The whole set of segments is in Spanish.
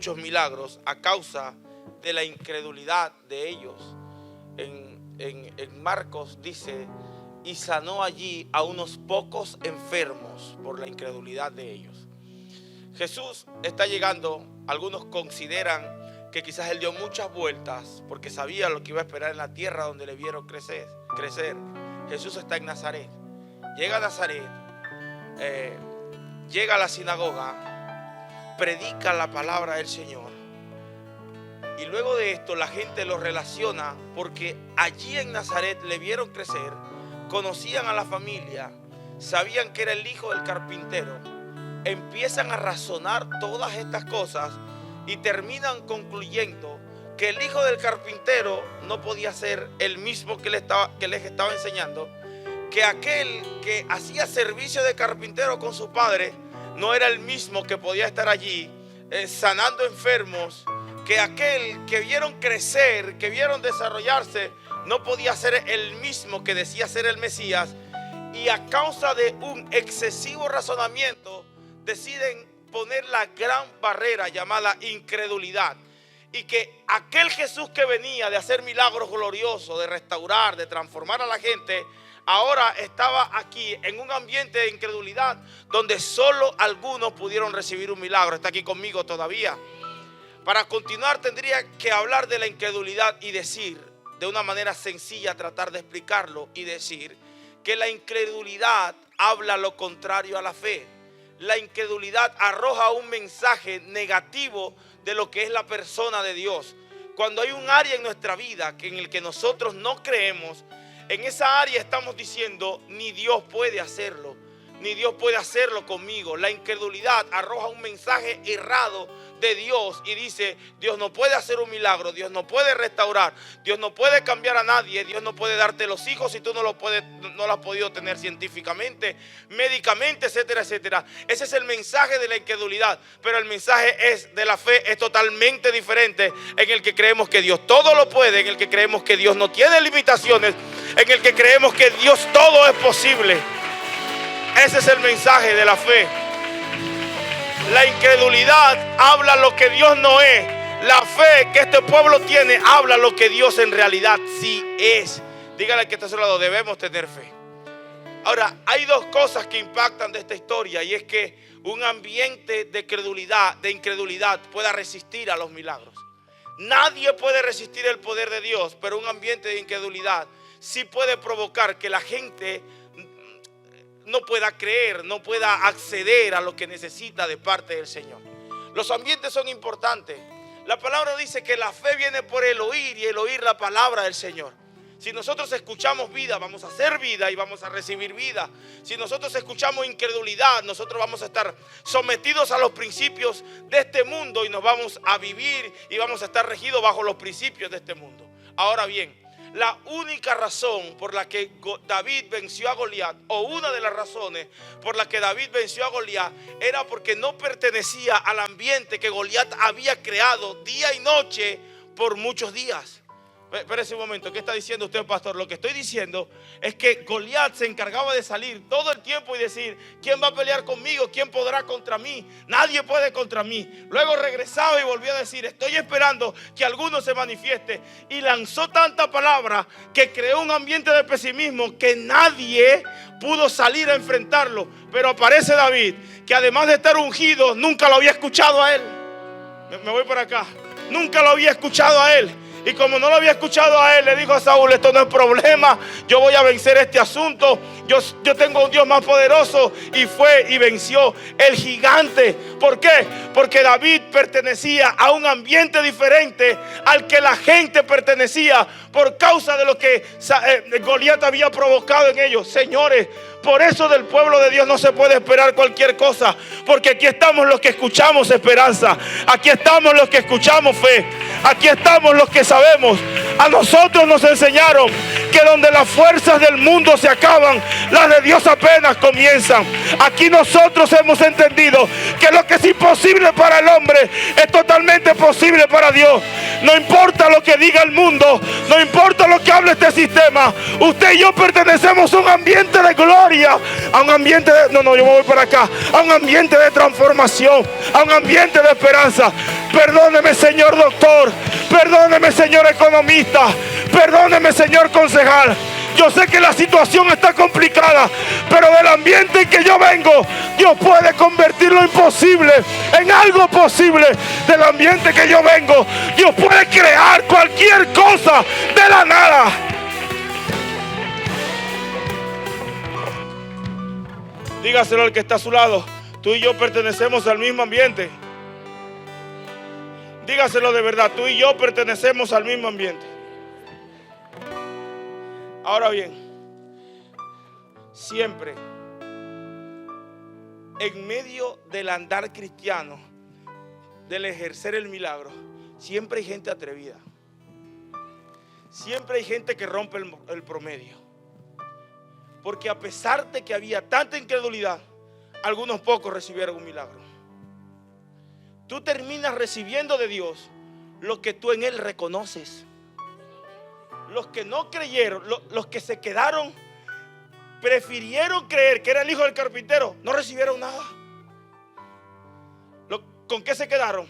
muchos milagros a causa de la incredulidad de ellos. En Marcos dice, y sanó allí a unos pocos enfermos por la incredulidad de ellos. Jesús está llegando. Algunos consideran que quizás él dio muchas vueltas porque sabía lo que iba a esperar en la tierra donde le vieron crecer. Jesús está en Nazaret. Llega a Nazaret, llega a la sinagoga, predica la palabra del Señor. Y luego de esto la gente lo relaciona porque allí en Nazaret le vieron crecer, conocían a la familia, sabían que era el hijo del carpintero. Empiezan a razonar todas estas cosas y terminan concluyendo que el hijo del carpintero no podía ser el mismo que les estaba enseñando, que aquel que hacía servicio de carpintero con su padre no era el mismo que podía estar allí sanando enfermos, que aquel que vieron crecer, que vieron desarrollarse, no podía ser el mismo que decía ser el Mesías. Y a causa de un excesivo razonamiento deciden poner la gran barrera llamada incredulidad. Y que aquel Jesús que venía de hacer milagros gloriosos, de restaurar, de transformar a la gente, ahora estaba aquí en un ambiente de incredulidad donde solo algunos pudieron recibir un milagro. Está aquí conmigo todavía. Para continuar tendría que hablar de la incredulidad y decir, de una manera sencilla, tratar de explicarlo y decir que la incredulidad habla lo contrario a la fe. La incredulidad arroja un mensaje negativo de lo que es la persona de Dios. Cuando hay un área en nuestra vida en el que nosotros no creemos, en esa área estamos diciendo, ni Dios puede hacerlo, ni Dios puede hacerlo conmigo. La incredulidad arroja un mensaje errado de Dios y dice, Dios no puede hacer un milagro, Dios no puede restaurar, Dios no puede cambiar a nadie, Dios no puede darte los hijos si tú no lo has podido tener científicamente, médicamente, etcétera, etcétera. Ese es el mensaje de la incredulidad, pero el mensaje de la fe es totalmente diferente, en el que creemos que Dios todo lo puede, en el que creemos que Dios no tiene limitaciones, en el que creemos que Dios todo es posible. Ese es el mensaje de la fe. La incredulidad habla lo que Dios no es. La fe que este pueblo tiene habla lo que Dios en realidad sí es. Dígale al que está a su lado, debemos tener fe. Ahora, hay dos cosas que impactan de esta historia, y es que un ambiente de incredulidad pueda resistir a los milagros. Nadie puede resistir el poder de Dios, pero un ambiente de incredulidad sí puede provocar que la gente no pueda creer, no pueda acceder a lo que necesita de parte del Señor. Los ambientes son importantes. La palabra dice que la fe viene por el oír y el oír la palabra del Señor. Si nosotros escuchamos vida, vamos a hacer vida y vamos a recibir vida. Si nosotros escuchamos incredulidad, nosotros vamos a estar sometidos a los principios de este mundo y nos vamos a vivir y vamos a estar regidos bajo los principios de este mundo. Ahora bien, la única razón por la que David venció a Goliat, o una de las razones por la que David venció a Goliat, era porque no pertenecía al ambiente que Goliat había creado día y noche por muchos días. Espérese un momento, ¿qué está diciendo usted, pastor? Lo que estoy diciendo es que Goliat se encargaba de salir todo el tiempo y decir, ¿quién va a pelear conmigo? ¿Quién podrá contra mí? Nadie puede contra mí. Luego regresaba y volvía a decir, estoy esperando que alguno se manifieste. Y lanzó tanta palabra que creó un ambiente de pesimismo que nadie pudo salir a enfrentarlo. Pero aparece David, que además de estar ungido, nunca lo había escuchado a él. Me voy por acá. Nunca lo había escuchado a él. Y como no lo había escuchado a él, le dijo a Saúl, esto no es problema, yo voy a vencer este asunto, yo tengo un Dios más poderoso. Y fue y venció el gigante. ¿Por qué? Porque David pertenecía a un ambiente diferente al que la gente pertenecía por causa de lo que Goliat había provocado en ellos. Señores, por eso del pueblo de Dios no se puede esperar cualquier cosa, porque aquí estamos los que escuchamos esperanza, aquí estamos los que escuchamos fe, aquí estamos los que sabemos. A nosotros nos enseñaron que donde las fuerzas del mundo se acaban, las de Dios apenas comienzan. Aquí nosotros hemos entendido que lo que es imposible para el hombre es totalmente posible para Dios. No importa lo que diga el mundo, no importa lo que hable este sistema, usted y yo pertenecemos a un ambiente de gloria, a un ambiente de, yo me voy para acá, a un ambiente de transformación, a un ambiente de esperanza. Perdóneme, señor doctor. Perdóneme, señor economista. Perdóneme, señor concejal. Yo sé que la situación está complicada, pero del ambiente en que yo vengo, Dios puede convertir lo imposible en algo posible. Del ambiente que yo vengo, Dios puede crear cualquier cosa de la nada. Dígaselo al que está a su lado. Tú y yo pertenecemos al mismo ambiente. Dígaselo de verdad. Tú y yo pertenecemos al mismo ambiente. Ahora bien, siempre en medio del andar cristiano, del ejercer el milagro, siempre hay gente atrevida. Siempre hay gente que rompe el promedio. Porque a pesar de que había tanta incredulidad, algunos pocos recibieron un milagro. Tú terminas recibiendo de Dios lo que tú en Él reconoces. Los que no creyeron, los que se quedaron, prefirieron creer que era el hijo del carpintero, no recibieron nada. ¿Con qué se quedaron?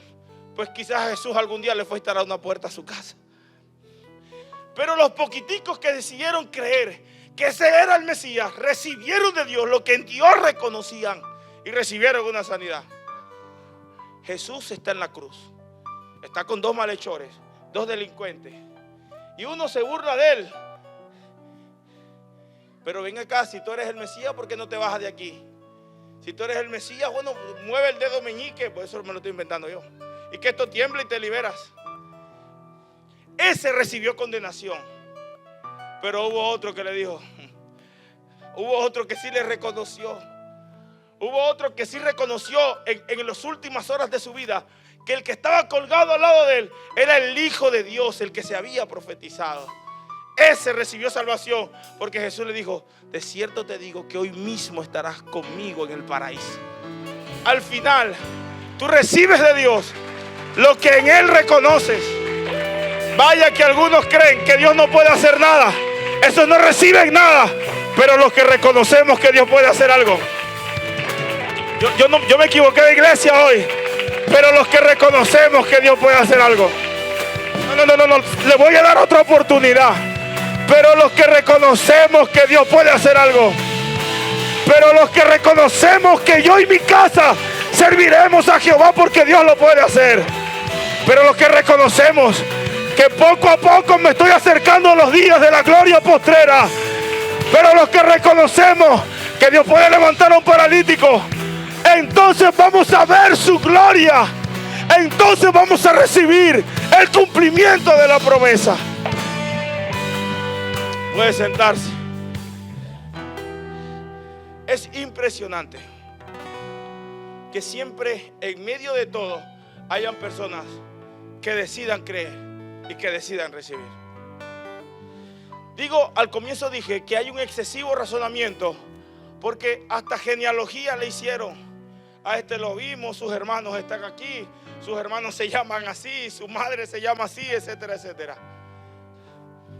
Pues quizás Jesús algún día le fue a instalar una puerta a su casa. Pero los poquiticos que decidieron creer que ese era el Mesías, recibieron de Dios lo que en Dios reconocían y recibieron una sanidad. Jesús está en la cruz, está con dos malhechores, dos delincuentes, y uno se burla de él. Pero ven acá, si tú eres el Mesías, ¿por qué no te bajas de aquí? Si tú eres el Mesías, bueno, mueve el dedo meñique, pues eso me lo estoy inventando yo. Y que esto tiembla y te liberas. Ese recibió condenación. Pero hubo otro que le dijo, hubo otro que sí le reconoció. Hubo otro que sí reconoció en las últimas horas de su vida que el que estaba colgado al lado de él era el Hijo de Dios, el que se había profetizado. Ese recibió salvación porque Jesús le dijo: de cierto te digo que hoy mismo estarás conmigo en el paraíso. Al final, tú recibes de Dios lo que en Él reconoces. Vaya que algunos creen que Dios no puede hacer nada. Esos no reciben nada. Pero los que reconocemos que Dios puede hacer algo. Yo me equivoqué de iglesia hoy. Pero los que reconocemos que Dios puede hacer algo. No. Le voy a dar otra oportunidad. Pero los que reconocemos que Dios puede hacer algo. Pero los que reconocemos que yo y mi casa serviremos a Jehová porque Dios lo puede hacer. Pero los que reconocemos que poco a poco me estoy acercando a los días de la gloria postrera. Pero los que reconocemos que Dios puede levantar a un paralítico, entonces vamos a ver su gloria. Entonces vamos a recibir el cumplimiento de la promesa. Puede sentarse. Es impresionante que siempre en medio de todo hayan personas que decidan creer y que decidan recibir. Digo, al comienzo dije que hay un excesivo razonamiento porque hasta genealogía le hicieron. A este lo vimos, sus hermanos están aquí, sus hermanos se llaman así, su madre se llama así, etcétera, etcétera.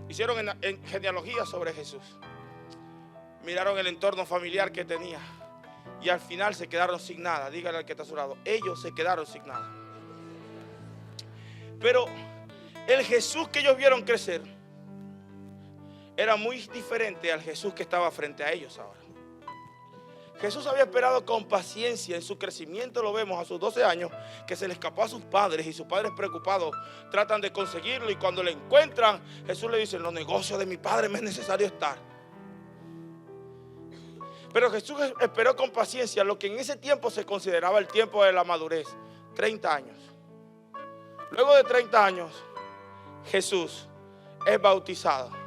Hicieron en genealogía sobre Jesús. Miraron el entorno familiar que tenía y al final se quedaron sin nada. Dígale al que está a su lado, ellos se quedaron sin nada. Pero el Jesús que ellos vieron crecer era muy diferente al Jesús que estaba frente a ellos ahora. Jesús había esperado con paciencia en su crecimiento, lo vemos a sus 12 años, que se le escapó a sus padres y sus padres preocupados tratan de conseguirlo y cuando le encuentran, Jesús le dice: en los negocios de mi padre me es necesario estar. Pero Jesús esperó con paciencia lo que en ese tiempo se consideraba el tiempo de la madurez, 30 años. Luego de 30 años, Jesús es bautizado.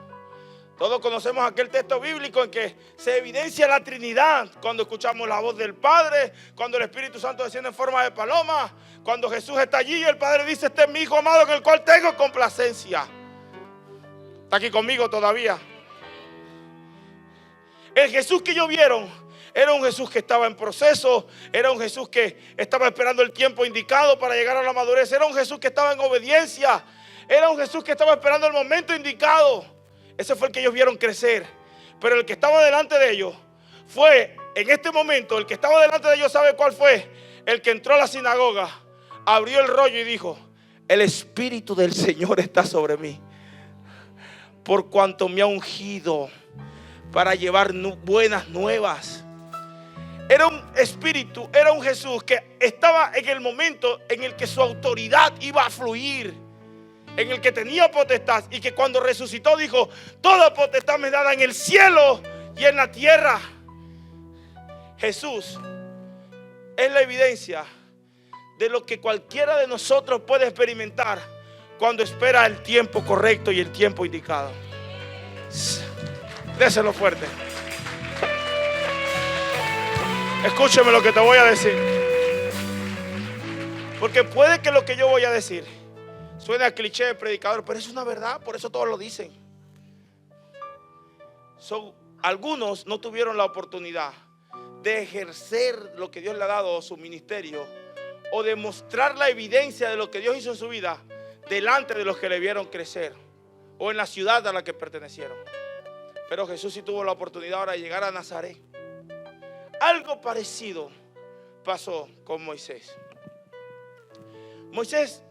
Todos conocemos aquel texto bíblico en que se evidencia la Trinidad cuando escuchamos la voz del Padre, cuando el Espíritu Santo desciende en forma de paloma, cuando Jesús está allí y el Padre dice: este es mi Hijo amado en el cual tengo complacencia. ¿Está aquí conmigo todavía? El Jesús que ellos vieron era un Jesús que estaba en proceso, era un Jesús que estaba esperando el tiempo indicado para llegar a la madurez, era un Jesús que estaba en obediencia, era un Jesús que estaba esperando el momento indicado. Ese fue el que ellos vieron crecer. Pero el que estaba delante de ellos fue, en este momento, el que estaba delante de ellos, ¿sabe cuál fue? El que entró a la sinagoga abrió el rollo y dijo: el Espíritu del Señor está sobre mí, por cuanto me ha ungido para llevar buenas nuevas. Era un espíritu, era un Jesús que estaba en el momento en el que su autoridad iba a fluir, en el que tenía potestad, y que cuando resucitó dijo: toda potestad me es dada en el cielo y en la tierra. Jesús es la evidencia de lo que cualquiera de nosotros puede experimentar cuando espera el tiempo correcto y el tiempo indicado. Déselo fuerte. Escúcheme lo que te voy a decir, porque puede que lo que yo voy a decir suene a cliché de predicador, pero es una verdad, por eso todos lo dicen. Algunos no tuvieron la oportunidad de ejercer lo que Dios le ha dado, su ministerio, o de mostrar la evidencia de lo que Dios hizo en su vida delante de los que le vieron crecer o en la ciudad a la que pertenecieron. Pero Jesús sí tuvo la oportunidad ahora de llegar a Nazaret. Algo parecido pasó con Moisés. Moisés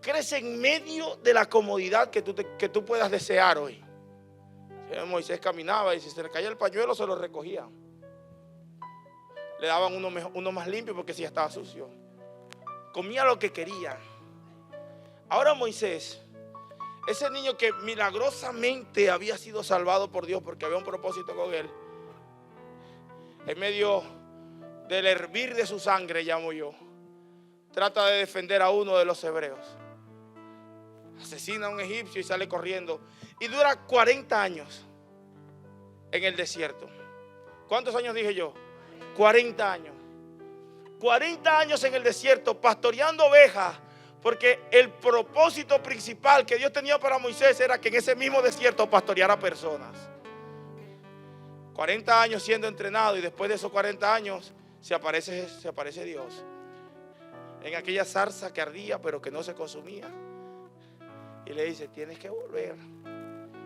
crece en medio de la comodidad que tú puedas desear hoy. Moisés caminaba y si se le caía el pañuelo se lo recogía. Le daban uno más limpio porque si ya estaba sucio. Comía lo que quería. Ahora Moisés, ese niño que milagrosamente había sido salvado por Dios porque había un propósito con él, en medio del hervir de su sangre, llamo yo, trata de defender a uno de los hebreos. Asesina a un egipcio y sale corriendo. Y dura 40 años en el desierto. ¿Cuántos años dije yo? 40 años. 40 años en el desierto pastoreando ovejas, porque el propósito principal que Dios tenía para Moisés era que en ese mismo desierto pastoreara personas. 40 años siendo entrenado, y después de esos 40 años se aparece Dios en aquella zarza que ardía pero que no se consumía, y le dice: tienes que volver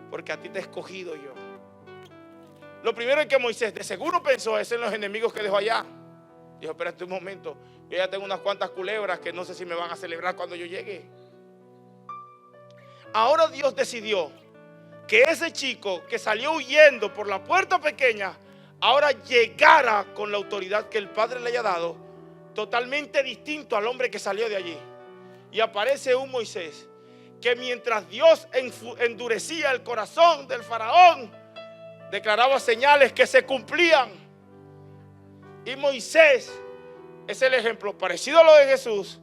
porque a ti te he escogido yo. Lo primero en que Moisés de seguro pensó es en los enemigos que dejó allá. Dijo: espérate un momento, yo ya tengo unas cuantas culebras que no sé si me van a celebrar cuando yo llegue. Ahora Dios decidió que ese chico que salió huyendo por la puerta pequeña ahora llegara con la autoridad que el Padre le haya dado, totalmente distinto al hombre que salió de allí. Y aparece un Moisés que mientras Dios endurecía el corazón del faraón, declaraba señales que se cumplían. Y Moisés es el ejemplo parecido a lo de Jesús,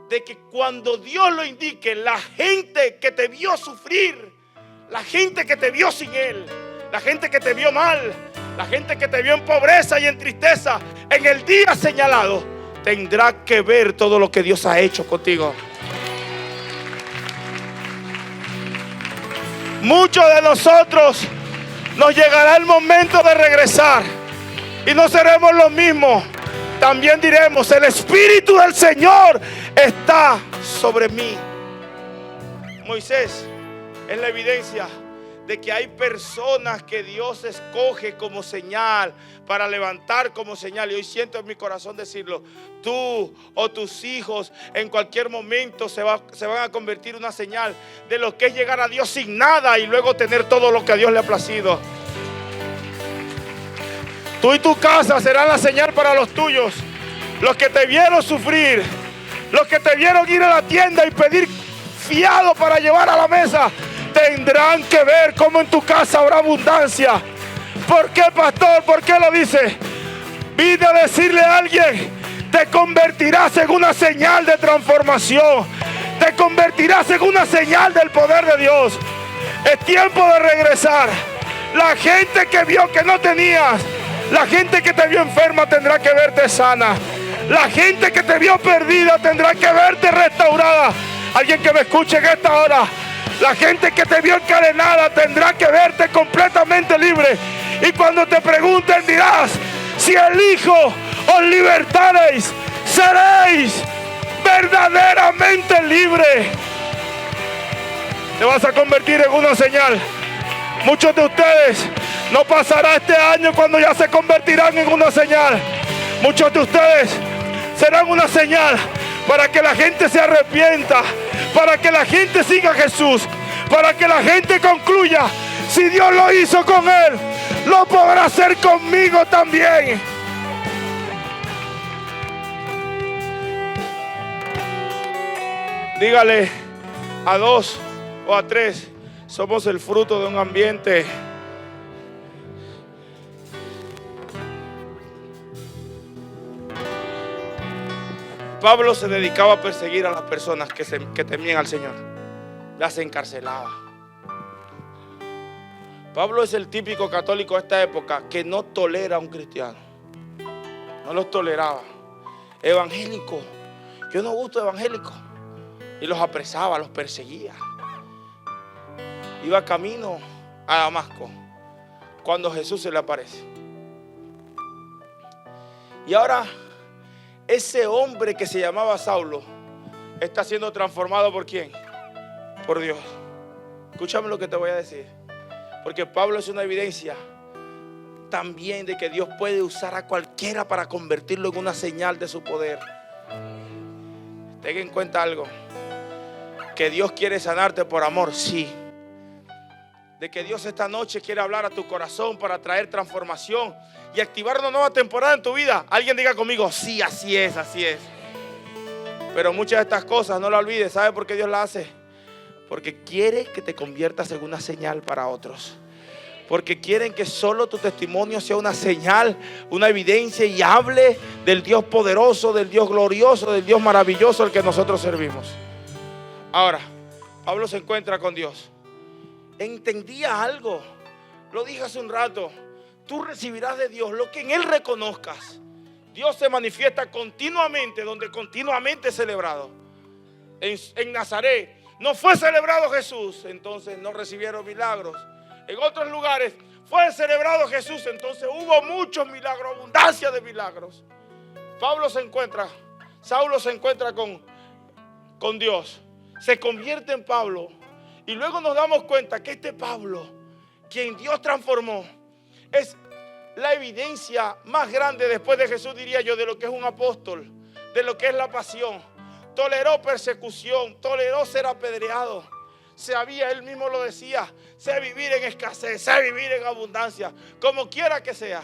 de que cuando Dios lo indique, la gente que te vio sufrir, la gente que te vio sin Él, la gente que te vio mal, la gente que te vio en pobreza y en tristeza, en el día señalado tendrá que ver todo lo que Dios ha hecho contigo. Muchos de nosotros nos llegará el momento de regresar y no seremos los mismos. También diremos: el Espíritu del Señor está sobre mí. Moisés es la evidencia de que hay personas que Dios escoge como señal, para levantar como señal. Y hoy siento en mi corazón decirlo: tú o tus hijos en cualquier momento se van a convertir en una señal de lo que es llegar a Dios sin nada y luego tener todo lo que a Dios le ha placido. Tú y tu casa serán la señal para los tuyos. Los que te vieron sufrir, los que te vieron ir a la tienda y pedir fiado para llevar a la mesa, tendrán que ver cómo en tu casa habrá abundancia. ¿Por qué, pastor? ¿Por qué lo dice? Vine a decirle a alguien: te convertirás en una señal de transformación. Te convertirás en una señal del poder de Dios. Es tiempo de regresar. La gente que vio que no tenías, la gente que te vio enferma tendrá que verte sana. La gente que te vio perdida tendrá que verte restaurada. Alguien que me escuche en esta hora. La gente que te vio encadenada tendrá que verte completamente libre. Y cuando te pregunten dirás: si el Hijo os libertareis, seréis verdaderamente libres. Te vas a convertir en una señal. Muchos de ustedes no pasará este año cuando ya se convertirán en una señal. Muchos de ustedes serán una señal para que la gente se arrepienta, para que la gente siga a Jesús, para que la gente concluya: si Dios lo hizo con él, lo podrá hacer conmigo también. Dígale a 2 o a 3: somos el fruto de un ambiente. Pablo se dedicaba a perseguir a las personas que temían al Señor. Las encarcelaba. Pablo es el típico católico de esta época que no tolera a un cristiano. No los toleraba. Evangélico. Yo no gusto evangélico. Y los apresaba, los perseguía. Iba camino a Damasco cuando Jesús se le aparece. Y ahora ese hombre que se llamaba Saulo está siendo transformado ¿por quién? Por Dios. Escúchame lo que te voy a decir, porque Pablo es una evidencia también de que Dios puede usar a cualquiera para convertirlo en una señal de su poder. Ten en cuenta algo: que Dios quiere sanarte por amor, sí. De que Dios esta noche quiere hablar a tu corazón para traer transformación y activar una nueva temporada en tu vida. Alguien diga conmigo: sí, así es, así es. Pero muchas de estas cosas no las olvides. ¿Sabe por qué Dios las hace? Porque quiere que te conviertas en una señal para otros. Porque quieren que solo tu testimonio sea una señal, una evidencia, y hable del Dios poderoso, del Dios glorioso, del Dios maravilloso al que nosotros servimos. Ahora, Pablo se encuentra con Dios. Entendía algo. Lo dije hace un rato. Tú recibirás de Dios lo que en Él reconozcas. Dios se manifiesta continuamente, donde continuamente es celebrado. En Nazaret no fue celebrado Jesús, entonces no recibieron milagros. En otros lugares fue celebrado Jesús, entonces hubo muchos milagros, abundancia de milagros. Saulo se encuentra con Dios, se convierte en Pablo, y luego nos damos cuenta que este Pablo, quien Dios transformó, es la evidencia más grande después de Jesús, diría yo, de lo que es un apóstol, de lo que es la pasión. Toleró persecución, toleró ser apedreado. Él mismo lo decía: sé vivir en escasez, sé vivir en abundancia, como quiera que sea.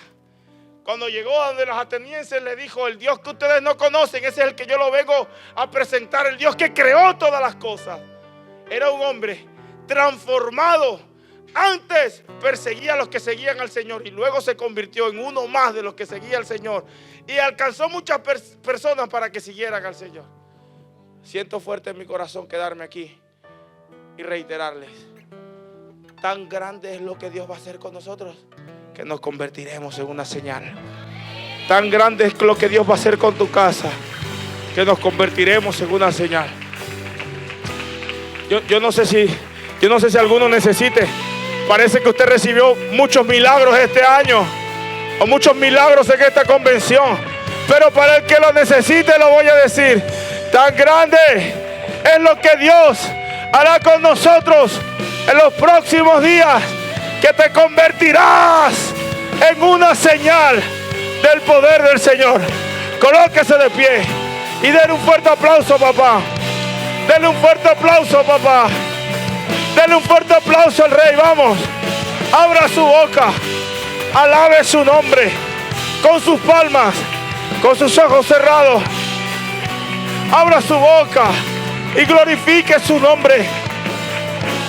Cuando llegó a donde los atenienses, le dijo: el Dios que ustedes no conocen, ese es el que yo lo vengo a presentar, el Dios que creó todas las cosas. Era un hombre transformado. Antes perseguía a los que seguían al Señor y luego se convirtió en uno más de los que seguía al Señor, y alcanzó muchas personas para que siguieran al Señor. Siento fuerte en mi corazón quedarme aquí y reiterarles: tan grande es lo que Dios va a hacer con nosotros que nos convertiremos en una señal. Tan grande es lo que Dios va a hacer con tu casa que nos convertiremos en una señal. Yo no sé si alguno necesite. Parece que usted recibió muchos milagros este año, o muchos milagros en esta convención, pero para el que lo necesite lo voy a decir: tan grande es lo que Dios hará con nosotros en los próximos días, que te convertirás en una señal del poder del Señor. Colóquese de pie y denle un fuerte aplauso, papá. Denle un fuerte aplauso, papá. Denle un fuerte aplauso al Rey. Vamos, abra su boca, alabe su nombre con sus palmas, con sus ojos cerrados. Abra su boca y glorifique su nombre.